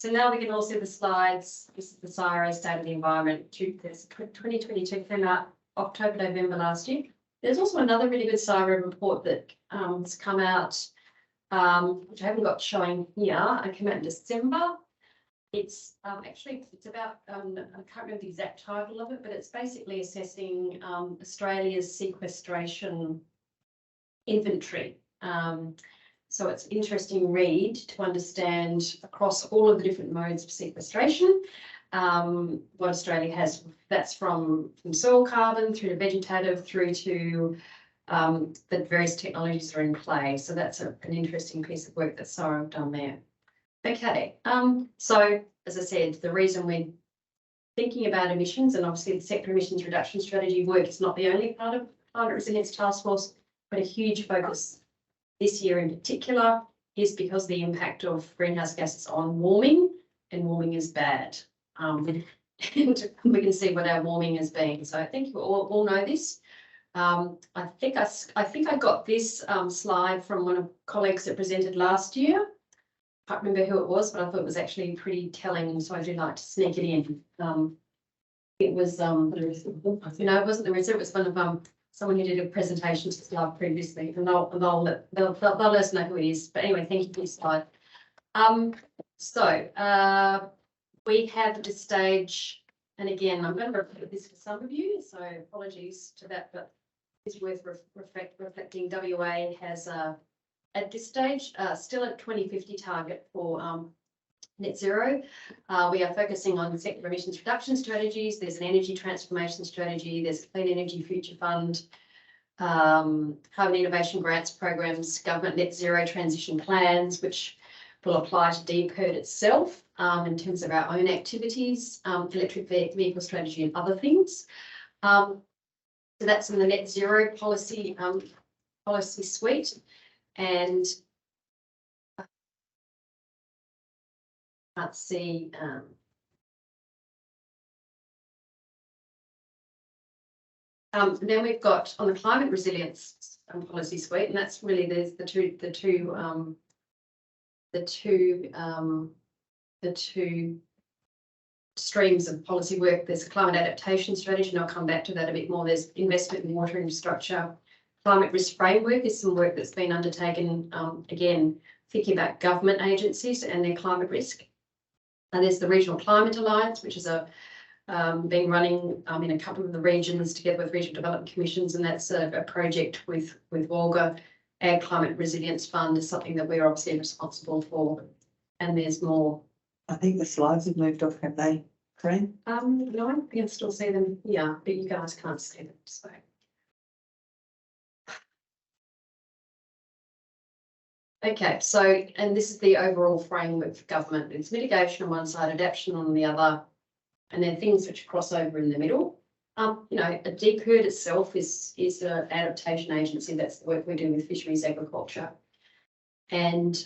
So now we can all see the slides. This is the CSIRO State of the Environment. 2022 came out October, November last year. There's also another really good CSIRO report that has come out, which I haven't got showing here. It came out in December. It's actually, it's about, I can't remember the exact title of it, but it's basically assessing Australia's sequestration inventory. So it's an interesting read to understand across all of the different modes of sequestration, what Australia has. That's from soil carbon through to vegetative through to the various technologies that are in play. So that's an interesting piece of work that CSIRO have done there. Okay, so as I said, the reason we're thinking about emissions, and obviously the sector emissions reduction strategy work is not the only part of Climate Resilience Taskforce, but a huge focus this year in particular is because the impact of greenhouse gases on warming, and warming is bad. And we can see what our warming has been. So I think you all know this. I think I got this slide from one of the colleagues that presented last year. I can't remember who it was, but I thought it was actually pretty telling, so I do like to sneak it in. It was you know, it wasn't the reserve, it was one of someone who did a presentation to the slide previously, and they'll let us know who it is. But anyway, thank you for this slide. We have at this stage, and again, I'm going to repeat this for some of you, so apologies to that, but it's worth reflecting. WA has at this stage still a 2050 target for net zero. We are focusing on sector emissions reduction strategies. There's an energy transformation strategy. There's a clean energy future fund, carbon innovation grants programs, government net zero transition plans, which will apply to DPIRD itself in terms of our own activities, electric vehicle strategy and other things. So that's in the net zero policy suite. And let's see. Then we've got on the climate resilience policy suite, and that's really the two streams of policy work. There's a climate adaptation strategy, and I'll come back to that a bit more. There's investment in water infrastructure. Climate risk framework is some work that's been undertaken, again, thinking about government agencies and their climate risk. And there's the Regional Climate Alliance, which is been running in a couple of the regions together with regional development commissions, and that's a project with Walga. Ag Climate Resilience Fund is something that we're obviously responsible for, and there's more. I think the slides have moved off, have they, Kerrine? No, I can still see them. Yeah, but you guys can't see them. So. Okay, so, and this is the overall framework for government. It's mitigation on one side, adaptation on the other, and then things which cross over in the middle. You know, a DPIRD itself is an adaptation agency. That's the work we do with fisheries agriculture. And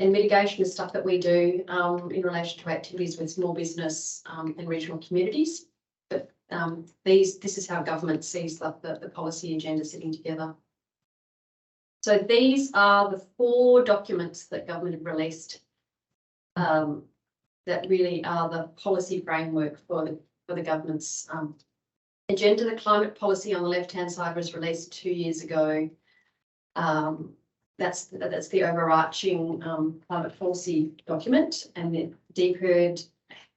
mitigation is stuff that we do in relation to activities with small business and regional communities. But this is how government sees the policy agenda sitting together. So these are the 4 documents that government have released that really are the policy framework for the government's agenda. The climate policy on the left-hand side was released 2 years ago. That's the overarching climate policy document, and the DPIRD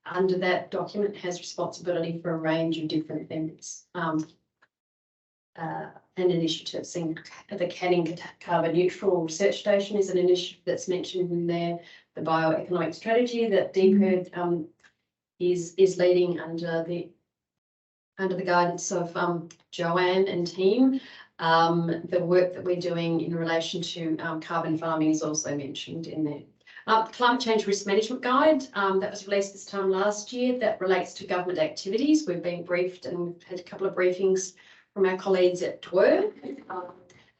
under that document has responsibility for a range of different things. And initiatives. The Canning Carbon Neutral Research Station is an initiative that's mentioned in there. The bioeconomic strategy that DPIRD is leading under the guidance of Joanne and team. The work that we're doing in relation to carbon farming is also mentioned in there. Climate Change Risk Management Guide that was released this time last year, that relates to government activities. We've been briefed and we've had a couple of briefings from our colleagues at TWER.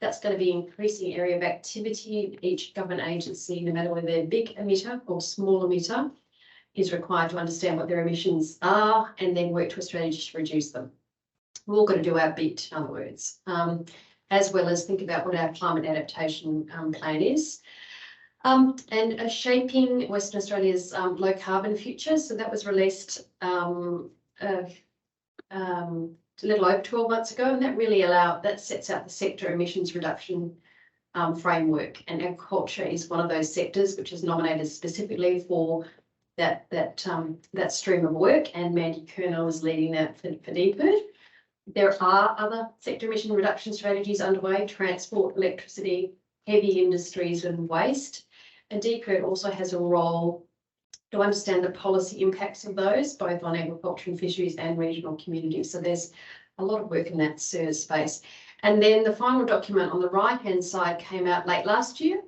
That's going to be increasing area of activity. Each government agency, no matter whether they're big emitter or small emitter, is required to understand what their emissions are and then work to a strategy to reduce them. We've all got to do our bit, in other words, as well as think about what our climate adaptation plan is. And shaping Western Australia's low carbon future. So that was released a little over 12 months ago, and that sets out the sector emissions reduction framework. And agriculture is one of those sectors which is nominated specifically for that stream of work, and Mandy Kerrine is leading that for DPIRD. There are other sector emission reduction strategies underway: transport, electricity, heavy industries and waste. And DPIRD also has a role to understand the policy impacts of those, both on agriculture and fisheries and regional communities. So there's a lot of work in that SIRS space. And then the final document on the right-hand side came out late last year.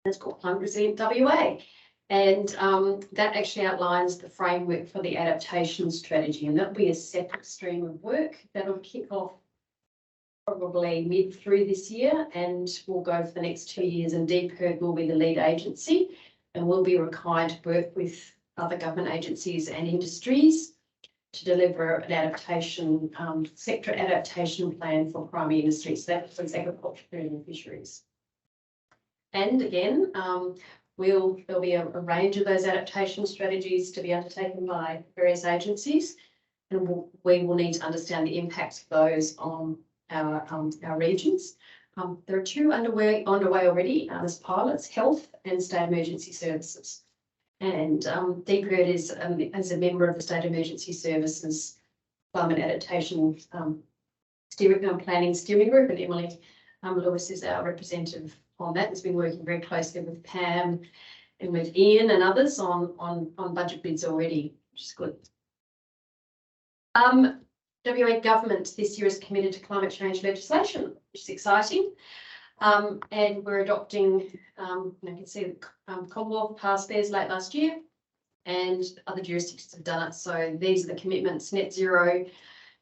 It's called Climate Resilience WA. And that actually outlines the framework for the adaptation strategy. And that'll be a separate stream of work that'll kick off probably mid through this year and will go for the next 2 years. And DPIRD will be the lead agency and will be required to work with other government agencies and industries to deliver an adaptation, sector adaptation plan for primary industries. That includes agriculture, food and fisheries. And again, there'll be a range of those adaptation strategies to be undertaken by various agencies, and we will need to understand the impacts of those on our regions. There are two underway already as pilots: health and state emergency services. And DPIRD is as a member of the State Emergency Services Climate Adaptation Planning Steering Group, and Emily Lewis is our representative on that. Has been working very closely with Pam and with Ian and others on budget bids already, which is good. WA government this year is committed to climate change legislation, which is exciting. And we're adopting, you can see the Commonwealth passed theirs late last year, and other jurisdictions have done it. So these are the commitments: net zero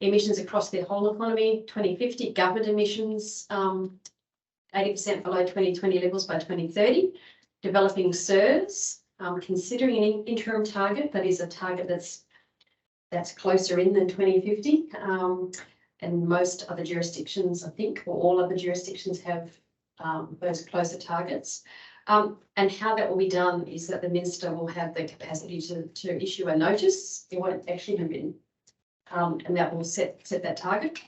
emissions across their whole economy, 2050, government emissions 80% below 2020 levels by 2030, developing SIRS, considering an interim target, that is a target that's closer in than 2050. And most other jurisdictions, I think, or all other jurisdictions have those closer targets. And how that will be done is that the Minister will have the capacity to issue a notice. It won't actually be written, and that will set that target.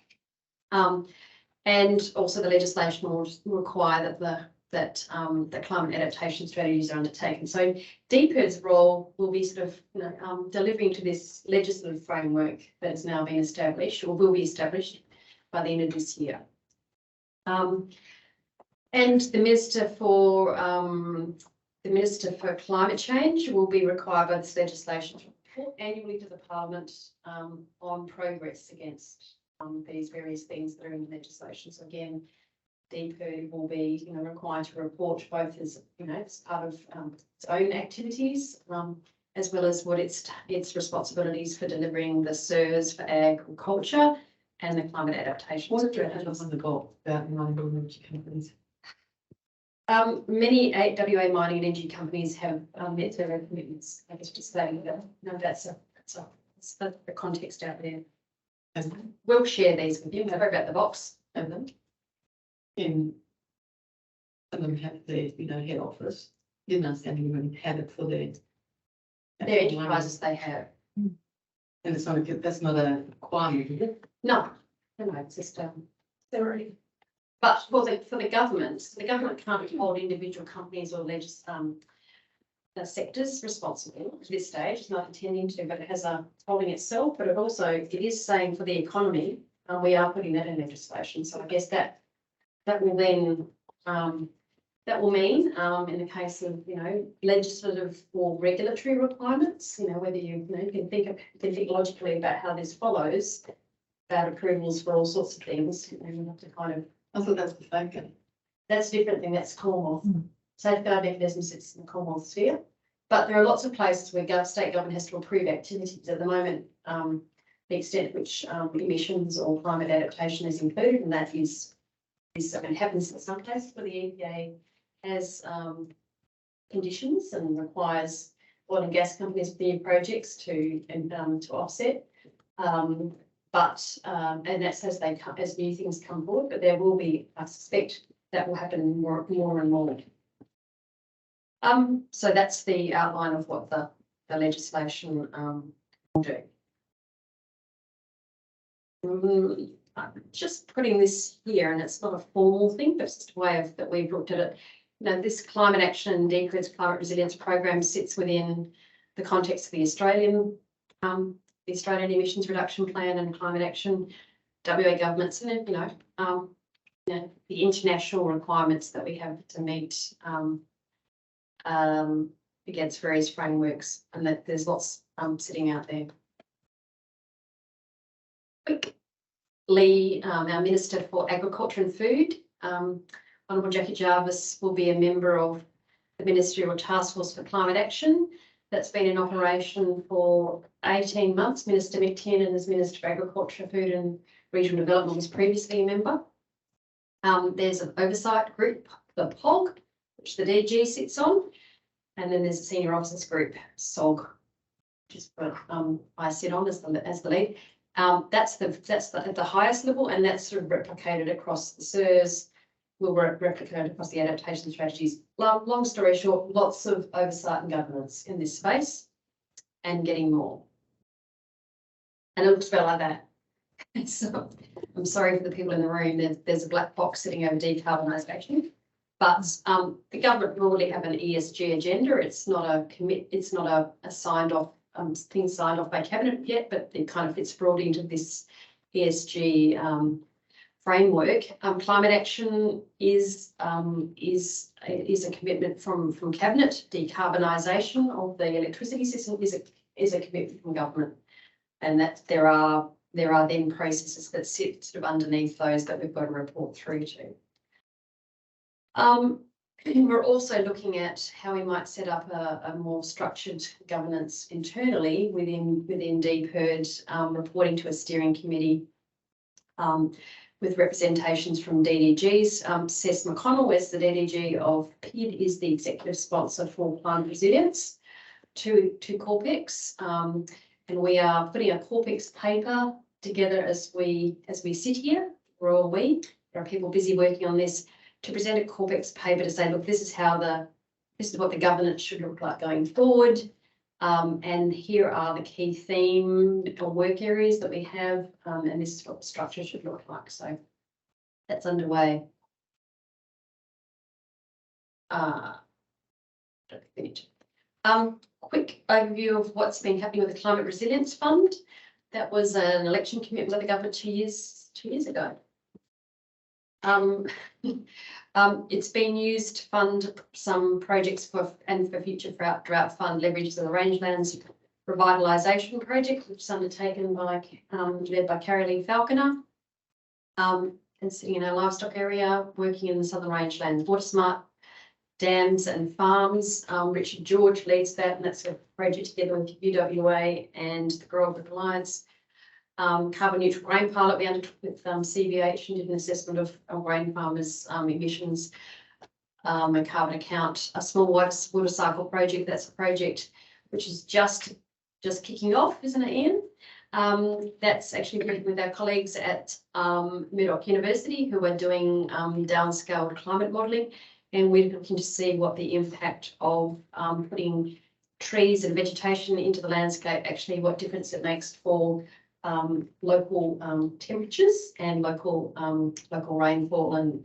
And also the legislation will require that the climate adaptation strategies are undertaken. So DPIRD's role will be sort of delivering to this legislative framework that has now been established, or will be established by the end of this year. And the Minister for Climate Change will be required by this legislation to report annually to the Parliament on progress against these various things that are in the legislation. So again, DPIRD will be required to report both as as part of its own activities, as well as what its responsibilities for delivering the SIRS for agriculture and the climate adaptation. What have on the goal about renewable energy companies? Many WA mining and energy companies have met their commitments. I guess just saying that. No, that's the context out there. We'll share these with you. Have a about the box of them. Some of them have their head office. Didn't understand you really had it for their enterprises they have. And it's not that's not a requirement, is it? No, it's just they're already. But for the government can't hold individual companies or the sectors responsible at this stage. It's not intending to, but it has a holding itself. But it is saying for the economy, we are putting that in legislation. So I guess that will then that will mean in the case of legislative or regulatory requirements, whether you can think logically about how this follows, about approvals for all sorts of things, and you have to kind of. I thought that's the focus. That's a different thing. That's Commonwealth. Safeguard mechanism sits in the Commonwealth sphere, but there are lots of places where state government has to approve activities. At the moment, the extent to which emissions or climate adaptation is included, and that is it happens in some cases where the EPA has conditions and requires oil and gas companies with new projects to offset. And that's as new things come forward, but there will be, I suspect that will happen more and more. So that's the outline of what the legislation will do. I'm just putting this here, and it's not a formal thing, but it's just a way of that we've looked at it. You know, this climate action, DPIRD's climate resilience program sits within the context of the Australian emissions reduction plan and climate action. WA governments and you know, the international requirements that we have to meet against various frameworks, and that there's lots sitting out there. Lee, our Minister for Agriculture and Food, Honourable Jackie Jarvis, will be a member of the Ministerial Taskforce for Climate Action. That's been in operation for 18 months. Minister McTiernan, as Minister for Agriculture, Food and Regional Development, was previously a member. There's an oversight group, the POG, which the DG sits on, and then there's a senior officers group, SOG, which is what I sit on as the lead. That's at the highest level, and that's sort of replicated across the SIRS. Will replicate across the adaptation strategies. Long story short, lots of oversight and governance in this space, and getting more. And it looks about like that. So I'm sorry for the people in the room. There's a black box sitting over decarbonisation, but the government broadly have an ESG agenda. It's not a signed off thing signed off by cabinet yet, but it kind of fits broadly into this ESG framework. Climate action is a commitment from cabinet. Decarbonisation of the electricity system is a commitment from government, and that there are then processes that sit sort of underneath those that we've got to report through to. We're also looking at how we might set up a more structured governance internally within DPIRD, reporting to a steering committee with representations from DDGs. Cess McConnell, as the DDG of PID, is the executive sponsor for Climate Resilience to Corpex, and we are putting a Corpex paper together as we sit here. There are people busy working on this, to present a Corpex paper to say, look, this is what the governance should look like going forward. And here are the key theme or work areas that we have, and this is what the structure should look like. So that's underway. Quick overview of what's been happening with the Climate Resilience Fund. That was an election commitment by the government two years ago. It's been used to fund some projects for future drought fund leverage of the rangelands revitalisation project, which is undertaken by led by Kerrine Falconer, and sitting in our livestock area, working in the southern rangelands, water smart dams and farms. Richard George leads that, and that's a project together with UWA and the Grove Alliance. Carbon neutral grain pilot we undertook with CBH and did an assessment of grain farmers' emissions and carbon account. A small water cycle project, that's a project which is just kicking off, isn't it, Ian? That's actually working with our colleagues at Murdoch University, who are doing downscaled climate modelling, and we're looking to see what the impact of putting trees and vegetation into the landscape, actually what difference it makes for local temperatures and local rainfall, and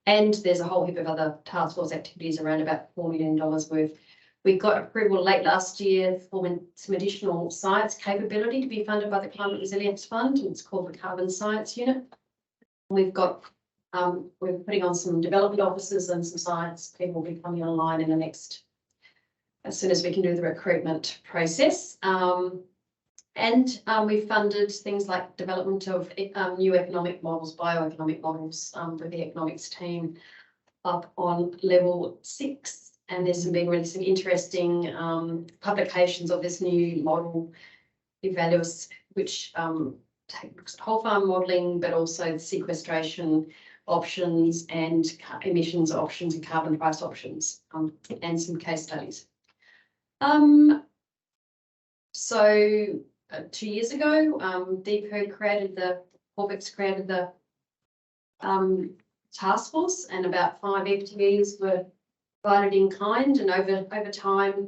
there's a whole heap of other task force activities around about $4 million worth. We got approval late last year for some additional science capability to be funded by the Climate Resilience Fund, and it's called the Carbon Science Unit. We've got we're putting on some development officers and some science people will be coming online in the next, as soon as we can do the recruitment process. And we funded things like development of new economic models, bioeconomic models, with the economics team up on level 6. And there's been really some interesting publications of this new model evaluates, which takes whole farm modelling, but also sequestration options and emissions options and carbon price options, and some case studies. So 2 years ago, DPIRD created Corpex created the task force, and about 5 FTEs were provided in kind, and over time,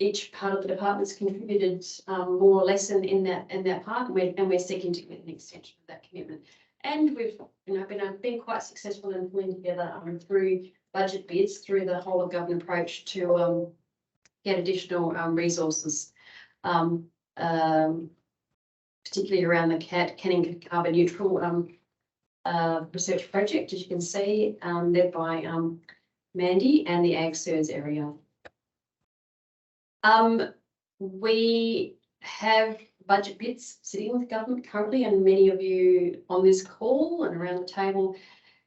each part of the department's contributed more or less in that part, and we're seeking to get an extension of that commitment. And we've been quite successful in pulling together through budget bids through the whole of government approach to get additional resources, particularly around the Canning carbon neutral research project, as you can see, led by Mandy, and the Ag Sirs area. We have budget bids sitting with government currently, and many of you on this call and around the table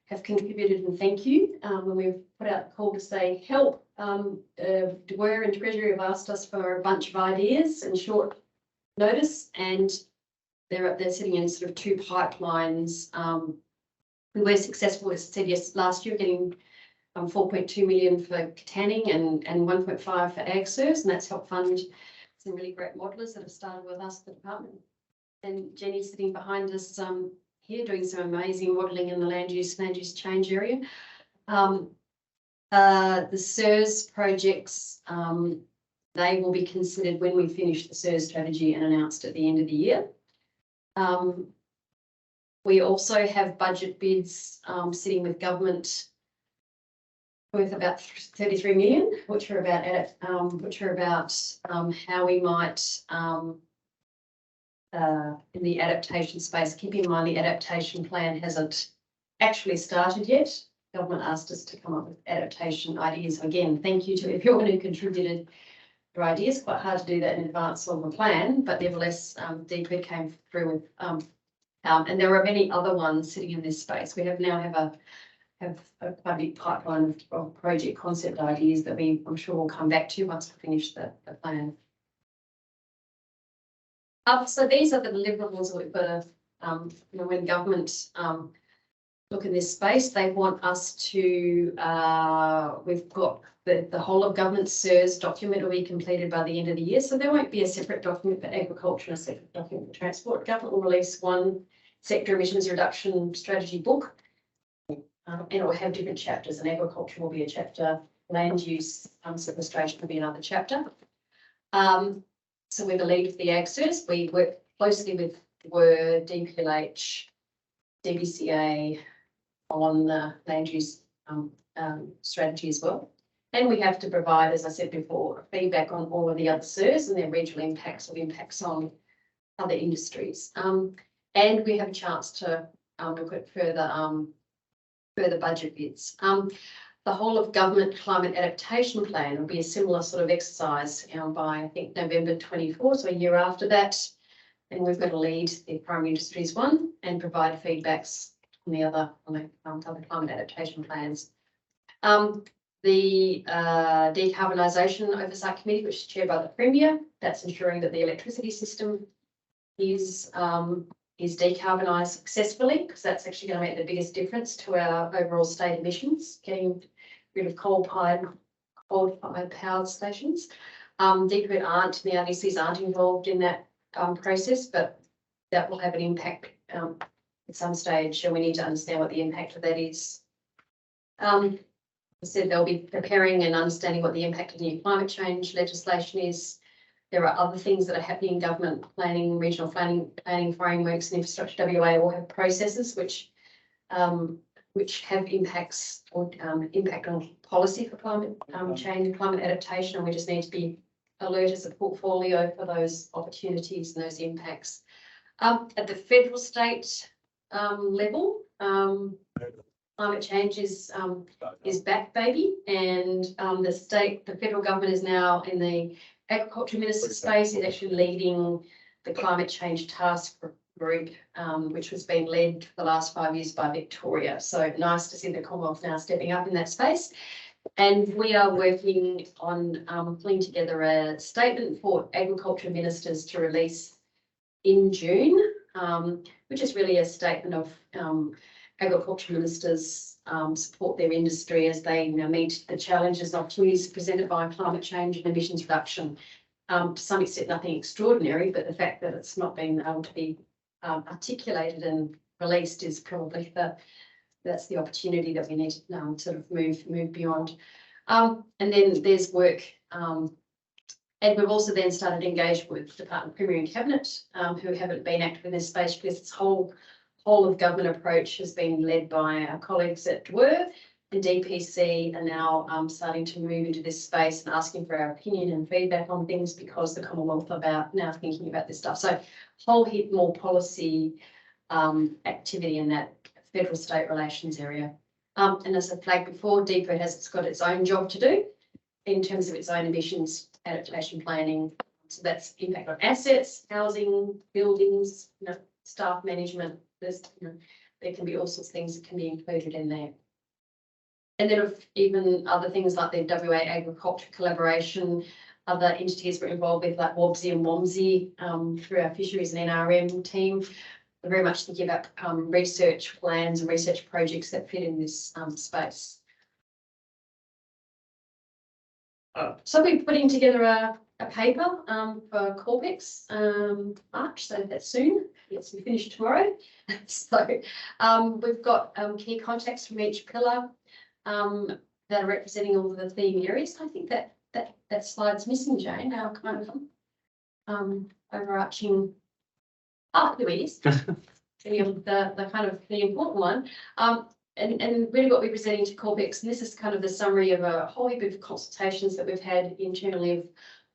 have contributed, and thank you. When we've put out the call to say help, DPIRD and Treasury have asked us for a bunch of ideas in short notice, and they're sitting in sort of two pipelines. We were successful, as I said, last year, getting 4.2 million for Canning and 1.5 for Ag Sirs, and that's helped fund some really great modellers that have started with us, the department. And Jenny's sitting behind us here doing some amazing modelling in the land use change area. The SIRS projects, they will be considered when we finish the SIRS strategy and announced at the end of the year. We also have budget bids sitting with government worth about 33 million, which are about how we might in the adaptation space. Keep in mind the adaptation plan hasn't actually started yet. Government asked us to come up with adaptation ideas. Again, thank you to everyone who contributed their ideas. Quite hard to do that in advance of the plan, but nevertheless, DPIRD came through with and there are many other ones sitting in this space. We have a quite big pipeline of project concept ideas that I'm sure we'll come back to once we finish the plan. So these are the deliverables that we've got to, when government look in this space, they want us to, we've got the whole of government SIRS document will be completed by the end of the year. So there won't be a separate document for agriculture and a separate document for transport. Government will release one sector emissions reduction strategy book, and it will have different chapters, and agriculture will be a chapter, land use sequestration will be another chapter. So we're the lead of the Ag Sirs. We work closely with DPIRD, DPLH, DBCA on the land use strategy as well. And we have to provide, as I said before, feedback on all of the other SIRS and their regional impacts or impacts on other industries. And we have a chance to look at further budget bids. The whole of government climate adaptation plan will be a similar sort of exercise by, I think, November 24, so a year after that. And we've got to lead the primary industries one and provide feedbacks on the other climate adaptation plans. The decarbonisation oversight committee, which is chaired by the Premier, that's ensuring that the electricity system is decarbonised successfully, because that's actually going to make the biggest difference to our overall state emissions, getting rid of coal-fired powered stations. DPIRD aren't, the RDCs aren't involved in that process, but that will have an impact at some stage, and we need to understand what the impact of that is. I said they'll be preparing and understanding what the impact of new climate change legislation is. There are other things that are happening in government planning, regional planning frameworks, and infrastructure WA all have processes which have impacts or impact on policy for climate change and climate adaptation, and we just need to be alert as a portfolio for those opportunities and those impacts. At the federal state level, climate change is back, baby, and the federal government is now in the agriculture minister space. Is actually leading the climate change task group, which has been led for the last 5 years by Victoria. So nice to see the Commonwealth now stepping up in that space. And we are working on pulling together a statement for agriculture ministers to release in June, which is really a statement of agriculture ministers support their industry as they meet the challenges and opportunities presented by climate change and emissions reduction. To some extent, nothing extraordinary, but the fact that it's not been able to be articulated and released is probably the that's the opportunity that we need to sort of move beyond. And then there's work, and we've also then started to engage with Department Premier and Cabinet, who haven't been active in this space, because this whole of government approach has been led by our colleagues at DPIRD, and DPC are now starting to move into this space and asking for our opinion and feedback on things, because the Commonwealth are now thinking about this stuff. So whole heap more policy activity in that federal-state relations area. And as I flagged before, DPIRD has got its own job to do in terms of its own emissions, adaptation planning. So that's impact on assets, housing, buildings, staff management. There's, there can be all sorts of things that can be included in there. And then even other things like the WA agriculture collaboration, other entities we're involved with, like WOBSI and WOMSI, through our fisheries and NRM team. We're very much thinking about research plans and research projects that fit in this space. So we're putting together a paper for Corpex March, so that's soon. It's be finished tomorrow. So we've got key contacts from each pillar that are representing all of the theme areas. I think that slide's missing, Jane. Our kind of overarching. Ah, there it is. the kind of the important one. And really what we're presenting to Corpex, and this is kind of the summary of a whole heap of consultations that we've had internally of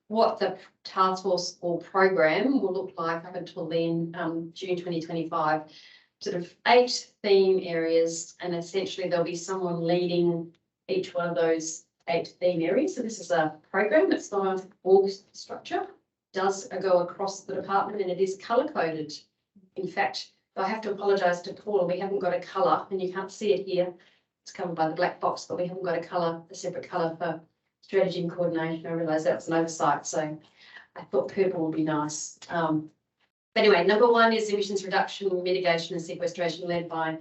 what the task force or program will look like up until then, June 2025. Sort of 8 theme areas, and essentially there'll be someone leading each one of those 8 theme areas. So this is a program, it's not an org structure, it does go across the department, and it is colour coded. In fact, I have to apologise to Paula, we haven't got a colour, and you can't see it here. It's covered by the black box, but we haven't got a separate colour for strategy and coordination. I realised that was an oversight, so I thought purple would be nice. But anyway, number 1 is emissions reduction, mitigation and sequestration, led by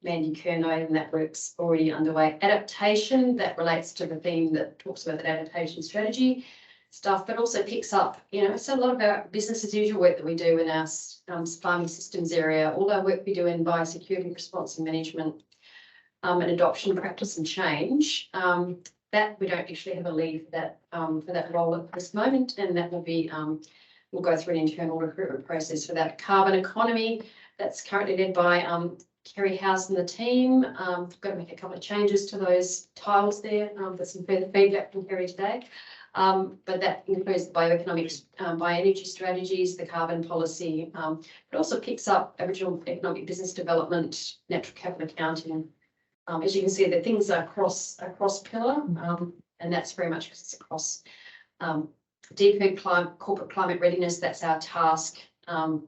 Mandy Kerrine, and that work's already underway. Adaptation, that relates to the theme that talks about the adaptation strategy stuff, but also picks up, so a lot of our business as usual work that we do in our farming systems area, all our work we do in biosecurity, response and management, and adoption, practice and change. That we don't actually have a lead for that role at this moment, and that will be we'll go through an internal recruitment process for that. Carbon economy, that's currently led by Kerry House and the team. We've got to make a couple of changes to those tiles there for some further feedback from Kerry today. But that includes the bioeconomics, bioenergy strategies, the carbon policy. It also picks up Aboriginal economic business development, natural capital accounting. As you can see, the things are across pillar, and that's very much because it's across DPIRD corporate climate readiness. That's our task for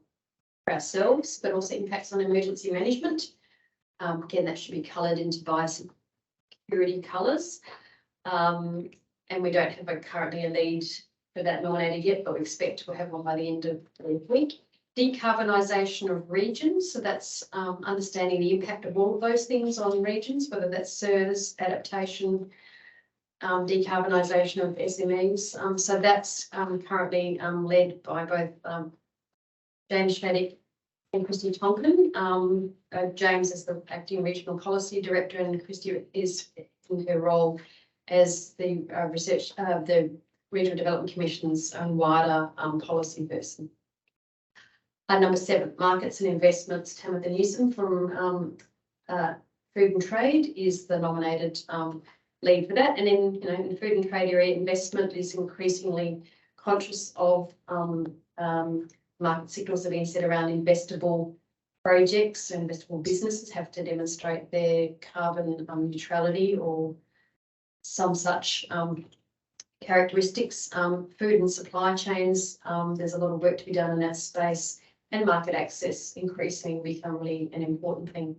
ourselves, but also impacts on emergency management. Again, that should be coloured into biosecurity colours. And we don't have currently a lead for that nominated yet, but we expect we'll have one by the end of the week. Decarbonisation of regions, so that's understanding the impact of all of those things on regions, whether that's SIRS, adaptation, decarbonisation of SMEs. So that's currently led by both James Shaddick and Christy Tonkin. James is the acting regional policy director, and Christy is in her role as the the Regional Development Commission's wider policy person. Number 7, markets and investments. Tamitha Newsom from Food and Trade is the nominated lead for that. And then, in the food and trade area, investment is increasingly conscious of market signals that are being set around investable projects. And investable businesses have to demonstrate their carbon neutrality or some such characteristics. Food and supply chains, there's a lot of work to be done in that space, and market access increasingly become really an important thing.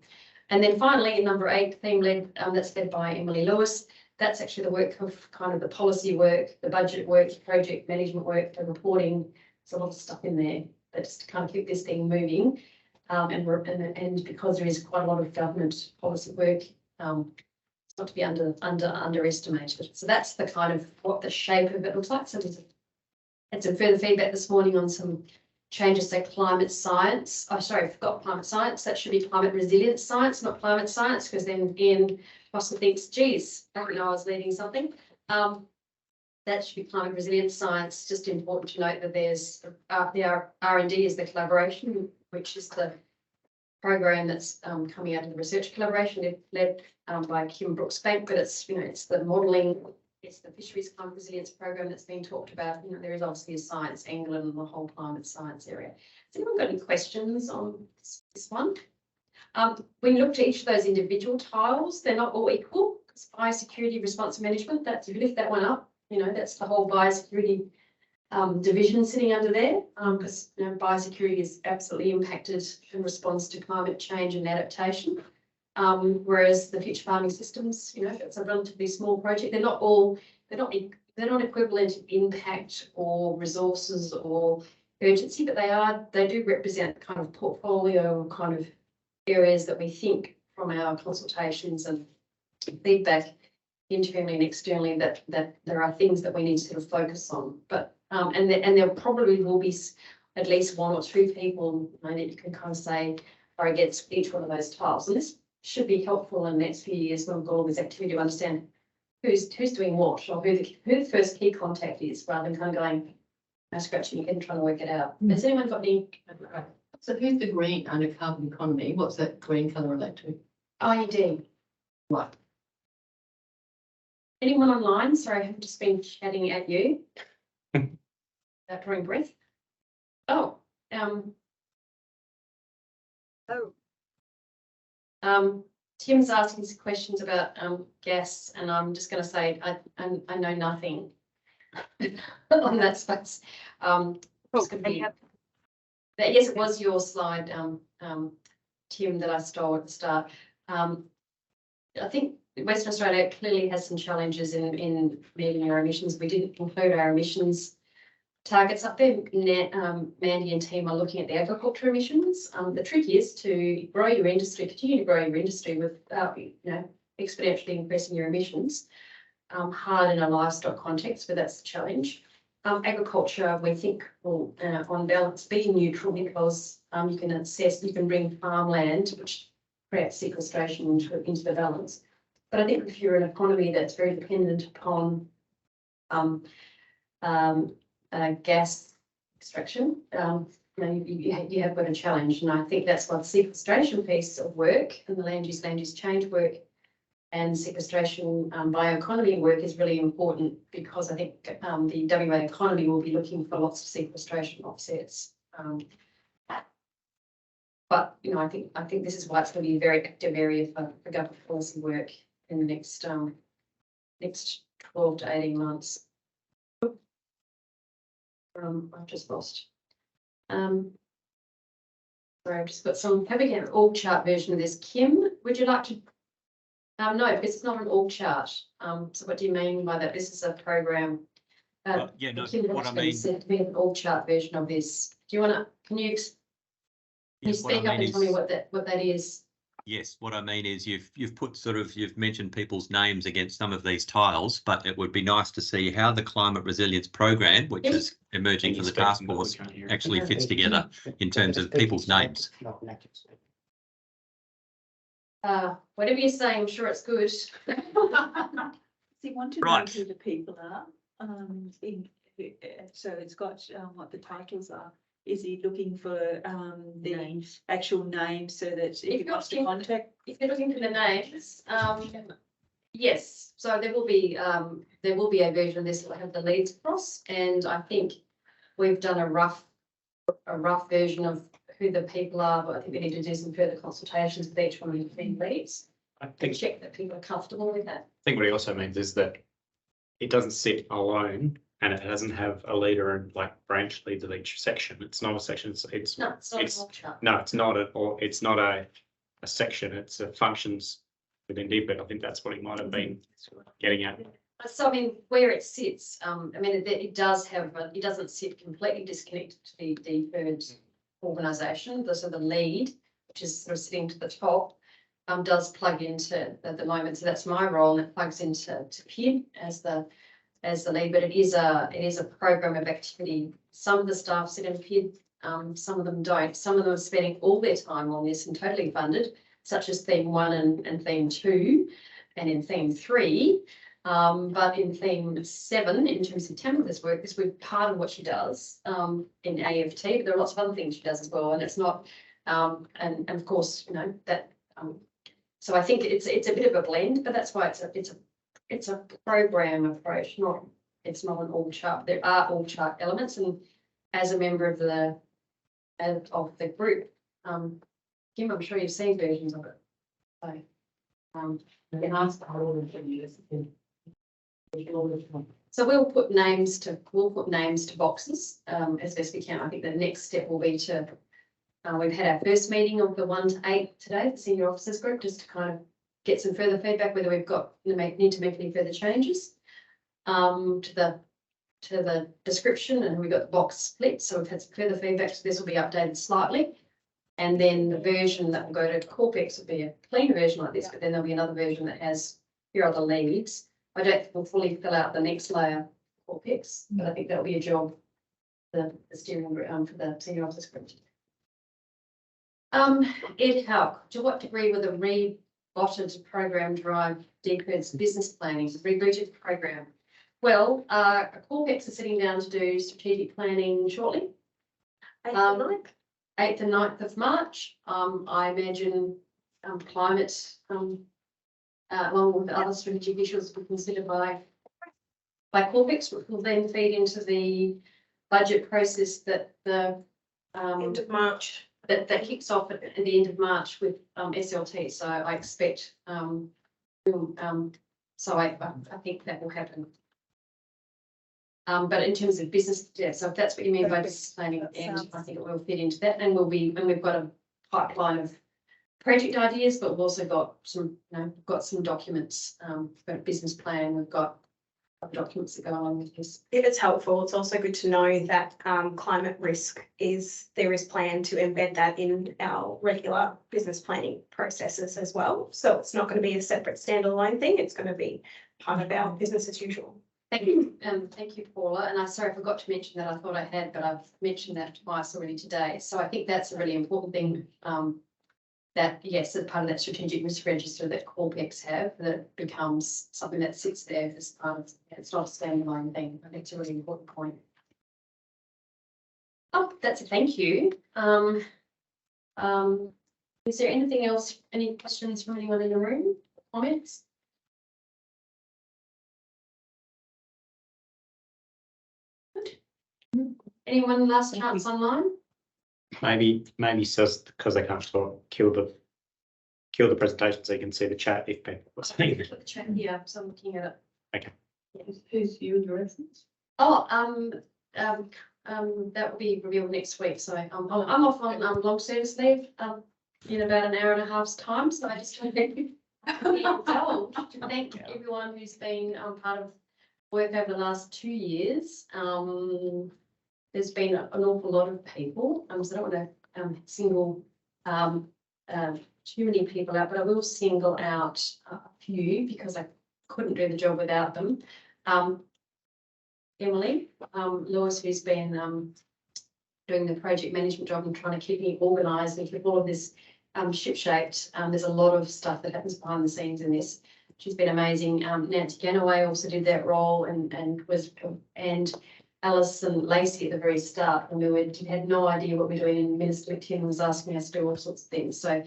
And then finally, number 8, theme led, that's led by Emily Lewis. That's actually the work of kind of the policy work, the budget work, project management work, the reporting. There's a lot of stuff in there that just to kind of keep this thing moving. And because there is quite a lot of government policy work, it's not to be underestimated. So that's the kind of what the shape of it looks like. So there's had some further feedback this morning on some changes to climate science. Oh, sorry, I forgot climate science. That should be climate resilience science, not climate science, because then Ian Foster thinks, geez, I didn't know I was leading something. That should be climate resilience science. Just important to note that there's the R&D is the collaboration, which is the program that's coming out of the research collaboration led by Kim Brooks-Bank, but it's, you know, it's the modelling, it's the fisheries climate resilience program that's been talked about. You know, there is obviously a science angle and the whole climate science area. Has anyone got any questions on this one? When you look to each of those individual tiles, they're not all equal. Because biosecurity response management, that's, if you lift that one up, you know, that's the whole biosecurity division sitting under there, because you know, biosecurity is absolutely impacted in response to climate change and adaptation. Whereas the future farming systems, you know, it's a relatively small project. They're not equivalent in impact or resources or urgency, but they do represent kind of portfolio kind of areas that we think from our consultations and feedback internally and externally that there are things that we need to sort of focus on. But and there probably will be at least one or two people, you know, that you can kind of say are against each one of those tiles. And this should be helpful in the next few years when we've got all this activity to understand who's doing what, or who the first key contact is, rather than kind of going scratching your head and trying to work it out. Has anyone got any? So who's the green under carbon economy? What's that green colour relate to? IED. Right. Anyone online? Sorry, I've just been chatting at you. Without drawing breath. Oh, Tim's asking some questions about gas, and I'm just going to say I know nothing on that space. Yes, it was your slide, Tim, that I stole at the start. I think Western Australia clearly has some challenges in meeting our emissions. We didn't include our emissions targets up there. Mandy and team are looking at the agriculture emissions. The trick is to grow your industry, continue to grow your industry without, you know, exponentially increasing your emissions. Hard in a livestock context, but that's the challenge. Agriculture, we think, will, on balance, be neutral because you can bring farmland, which creates sequestration into the balance. But I think if you're an economy that's very dependent upon gas extraction, you have got a challenge, and I think that's why the sequestration piece of work and the land use change work and sequestration bioeconomy work is really important, because I think the WA economy will be looking for lots of sequestration offsets. But you know, I think this is why it's going to be a very active area for government policy work in the next 12 to 18 months. I've just lost. Sorry, I've just got some. Having an org chart version of this. Kim, would you like to? No, it's not an org chart. So what do you mean by that? This is a program. Yeah, no, Kim, what I mean, said to be an org chart version of this. Do you want to? Can you speak up and tell me what that is? Yes, what I mean is you've mentioned people's names against some of these tiles, but it would be nice to see how the climate resilience program, which is emerging for the task force, actually fits together in terms of people's names. Whatever you say, I'm sure it's good. So you want to know who the people are. So it's got what the titles are. Is he looking for the names, actual names, so that if he wants to contact? If you're looking for the names, yes. So there will be a version of this that will have the leads across, and I think we've done a rough version of who the people are, but I think we need to do some further consultations with each one of the leads. I think check that people are comfortable with that. I think what he also means is that it doesn't sit alone, and it doesn't have a leader and like branch leads of each section. It's not a section. It's not a whole chart. No, it's not it's not a section. It's functions within DPIRD. I think that's what he might have been getting at. So I mean, where it sits, I mean, it doesn't sit completely disconnected to the DPIRD organisation. So the lead, which is sort of sitting to the top, does plug into at the moment. So that's my role, and it plugs into PIRD as the lead. But it is a program of activity. Some of the staff sit in PIRD Some of them don't. Some of them are spending all their time on this and totally funded, such as theme 1 and theme 2, and in theme 3. But in theme 7, in terms of Tamitha's work, this was part of what she does in AFT, but there are lots of other things she does as well, and it's not, and of course, you know, that, so I think it's a bit of a blend, but that's why it's a program approach, it's not an all chart. There are all chart elements, and as a member of the group, Kim, I'm sure you've seen versions of it. So, And ask the whole of the years. so we'll put names to boxes as best we can. I think the next step will be to we've had our first meeting of the 1 to 8 today, the senior officers group, just to kind of get some further feedback whether we've got need to make any further changes to the description, and we got the box split. So we've had some further feedback. So this will be updated slightly. And then the version that will go to Corpex will be a clean version like this, but then there'll be another version that has here are the leads. I don't think we'll fully fill out the next layer Corpex, but I think that'll be a job for the steering group for the senior officers group. Ed Howe, to what degree will the rebotted program drive DPIRD's business planning, rebooted program? Well, Corpex is sitting down to do strategic planning shortly. 8th and 9th of March. I imagine climate, along with other strategic issues, will be considered by Corpex, which will then feed into the budget process that the End of March. that kicks off at the end of March with SLT. So I expect so I think that will happen. But in terms of business, yeah, so if that's what you mean by business planning, and I think it will fit into that, and we've got a pipeline of project ideas, but we've also got some, documents, we've got a business plan, we've got other documents that go along with this. If it's helpful, it's also good to know that climate risk there is plan to embed that in our regular business planning processes as well. So it's not going to be a separate standalone thing. It's going to be part of our business as usual. Thank you, Paula. And I'm sorry, I forgot to mention that. I thought I had, but I've mentioned that twice already today. So I think that's a really important thing. That yes, as part of that strategic risk register that Corpex have, that becomes something that sits there as part of. It's not a standalone thing. I think it's a really important point. Oh, that's a thank you. Is there anything else? Any questions from anyone in the room? Comments? Anyone last chance online? Maybe says because they can't talk, kill the presentation so you can see the chat if people are saying it. Put the chat here, so I'm looking at it. Okay. Who's you and your reference? Oh, that will be revealed next week. So I'm off on long service leave in about an hour and a half's time. So I just want to be told to thank everyone who's been part of work over the last 2 years. There's been an awful lot of people, so I don't want to single too many people out, but I will single out a few because I couldn't do the job without them. Emily Lewis, who's been doing the project management job and trying to keep me organised and keep all of this ship-shaped. There's a lot of stuff that happens behind the scenes in this. She's been amazing. Nancy Ganaway also did that role and Alice and Lacey at the very start when we had no idea what we were doing, and Minister Tim was asking us to do all sorts of things. So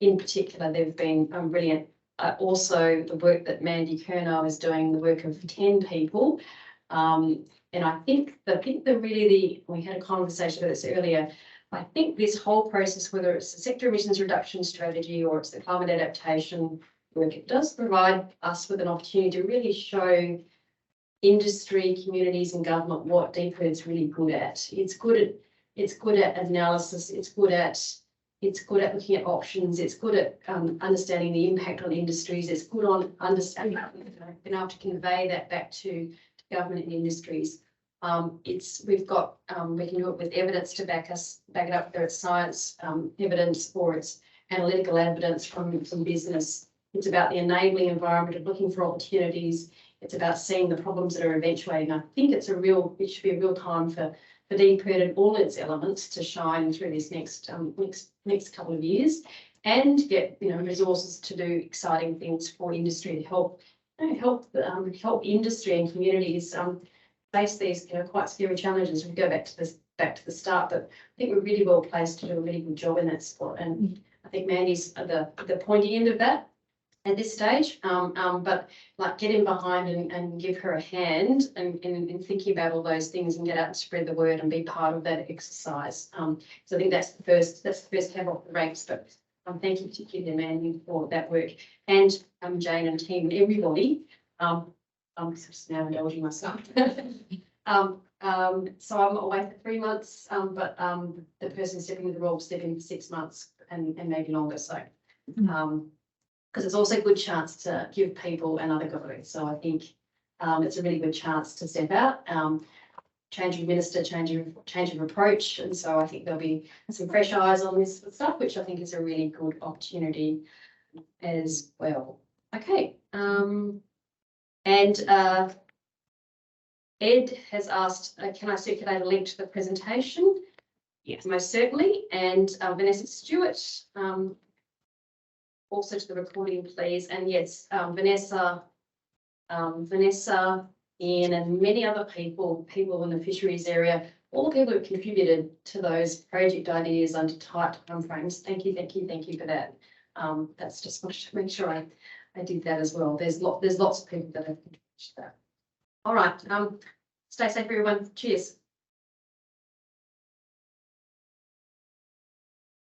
in particular, they've been brilliant. Also the work that Mandy Kerrine is doing, the work of 10 people. And I think we had a conversation about this earlier. I think this whole process, whether it's the sector emissions reduction strategy or it's the climate adaptation work, it does provide us with an opportunity to really show industry, communities and government what DPIRD's really good at. It's good at analysis, it's good at looking at options, it's good at understanding the impact on industries, it's good on understanding, being able to convey that back to government and industries. We can do it with evidence to back it up, whether it's science evidence or it's analytical evidence from business. It's about the enabling environment of looking for opportunities. It's about seeing the problems that are eventuating. I think it should be a real time for for DPIRD and all its elements to shine through this next couple of years, and get resources to do exciting things for industry to help help industry and communities face these quite scary challenges. We go back to the start, but I think we're really well placed to do a really good job in that spot, and I think Mandy's at the pointy end of that at this stage, but like get in behind and give her a hand and in thinking about all those things and get out and spread the word and be part of that exercise. So I think that's the first have off the ranks, but thank you particularly Mandy for that work, and Jane and team and everybody. I'm just now indulging myself. So I'm away for 3 months, but the person stepping into the role will step in for 6 months and maybe longer. So because it's also a good chance to give people another go. So I think it's a really good chance to step out, change of minister, change of approach. And so I think there'll be some fresh eyes on this stuff, which I think is a really good opportunity as well. Okay. And Ed has asked, can I circulate a link to the presentation? Yes, most certainly. And Vanessa Stewart, also to the recording, please. And yes, Vanessa, Ian, and many other people in the fisheries area, all the people who contributed to those project ideas under tight timeframes. Thank you for that. That's just wanted to make sure I did that as well. There's lots of people that have contributed to that. All right. Stay safe, everyone. Cheers.